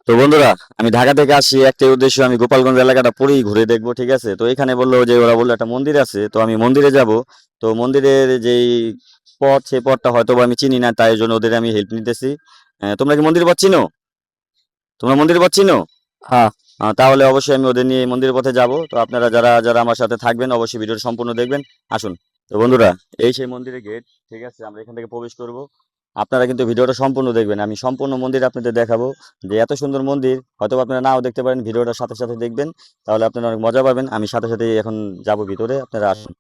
তো বন্ধুরা, আমি ঢাকা থেকে আসি একটাই উদ্দেশ্য, আমি গোপালগঞ্জ এলাকাটা পুরোই ঘুরে দেখবো, ঠিক আছে। তো এখানে বললো যে ওরা বললো একটা মন্দির আছে, তো আমি মন্দিরে যাব। তো মন্দিরের যেই পথ, সেই পথটা হয়তো বা আমি চিনি না, তাই জন্য ওদের আমি হেল্প নিতেছি। তোমরা কি মন্দির পথ চিনো? তোমরা মন্দির পথ চিনো? হ্যাঁ। তাহলে অবশ্যই আমি ওদের নিয়ে মন্দিরের পথে যাব। তো আপনারা যারা যারা আমার সাথে থাকবেন অবশ্যই ভিডিওটা সম্পূর্ণ দেখবেন। আসুন। তো বন্ধুরা, এই সেই মন্দিরের গেট, ঠিক আছে। আমরা এখান থেকে প্রবেশ করব। আপনারা কিন্তু ভিডিওটা সম্পূর্ণ দেখবেন, আমি সম্পূর্ণ মন্দির আপনাদের দেখাবো। যে এত সুন্দর মন্দির হয়তো আপনারা নাও দেখতে পারেন, ভিডিওটার সাথে সাথে দেখবেন, তাহলে আপনারা অনেক মজা পাবেন। আমি সাথে সাথে এখন যাব ভিতরে, আপনারা আসুন।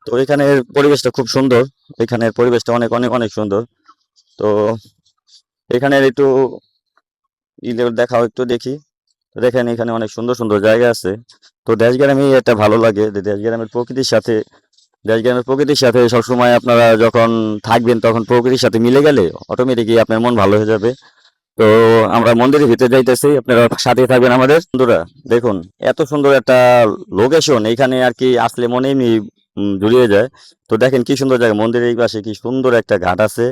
তো এখানের পরিবেশটা খুব সুন্দর। এখানের পরিবেশটা অনেক অনেক অনেক সুন্দর। তো এখানের একটু দেখাও, একটু দেখি। তো দেখেন এখানে অনেক সুন্দর সুন্দর জায়গা আছে। তো দেশগ্রামে এটা ভালো লাগে যে দেশগ্রামের প্রকৃতির সাথে সবসময় আপনারা যখন থাকবেন তখন প্রকৃতির সাথে মিলে গেলে অটোমেটিকই আপনার মন ভালো হয়ে যাবে। তো আমরা মন্দিরের ভিতরে যাইতেছি, আপনারা সাথে থাকবেন আমাদের বন্ধুরা। দেখুন, এত সুন্দর একটা লোকেশন এখানে আর কি, আসলে মনে এমনি জুড়িয়ে যায়। তো দেখেন কি সুন্দর জায়গা, মন্দিরের এই পাশে কি সুন্দর একটা ঘাট আছে।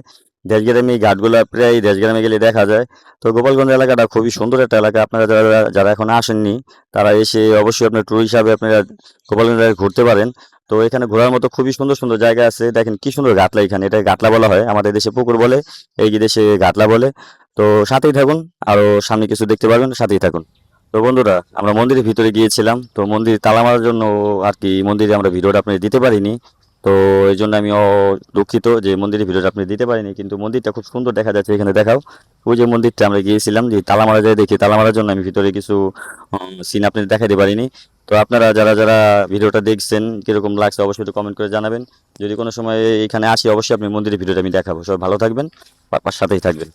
দেশগ্রামে এই ঘাটগুলা প্রায় দেশগ্রামে গেলে দেখা যায়। তো গোপালগঞ্জ এলাকাটা খুবই সুন্দর একটা এলাকা। আপনারা যারা যারা এখন আসেননি, তারা এসে অবশ্যই আপনার ট্যুর হিসাবে আপনারা গোপালগঞ্জ এলাকায় ঘুরতে পারেন। তো এখানে ঘোরার মতো খুবই সুন্দর সুন্দর জায়গা আছে। দেখেন কি সুন্দর ঘাটলা, এখানে এটা ঘাটলা বলা হয়, আমাদের দেশে পুকুর বলে, এই দেশে ঘাটলা বলে। তো সাথেই থাকুন, আরো সামনে কিছু দেখতে পারবেন, সাথেই থাকুন। তো বন্ধুরা, আমরা মন্দিরের ভিতরে গিয়েছিলাম, তো মন্দির তালা মারার জন্য আর কি মন্দিরে আমরা ভিডিওটা আপনাদের দিতে পারিনি। তো এই জন্য আমি দুঃখিত যে মন্দিরের ভিডিওটা আপনি দিতে পারিনি, কিন্তু মন্দিরটা খুব সুন্দর দেখা যাচ্ছে। এখানে দেখাও, ওই যে মন্দিরটা আমরা গিয়েছিলাম, যে তালা মারা যায় দেখি, তালা মারার জন্য আমি ভিতরে কিছু সিন আপনাদের দেখাতে পারিনি। তো আপনারা যারা যারা ভিডিওটা দেখছেন কিরকম লাগছে অবশ্যই একটু কমেন্ট করে জানাবেন। যদি কোনো সময় এখানে আসি অবশ্যই আপনি মন্দিরের ভিডিওটা আমি দেখাবো। সবাই ভালো থাকবেন, সাথেই থাকবেন।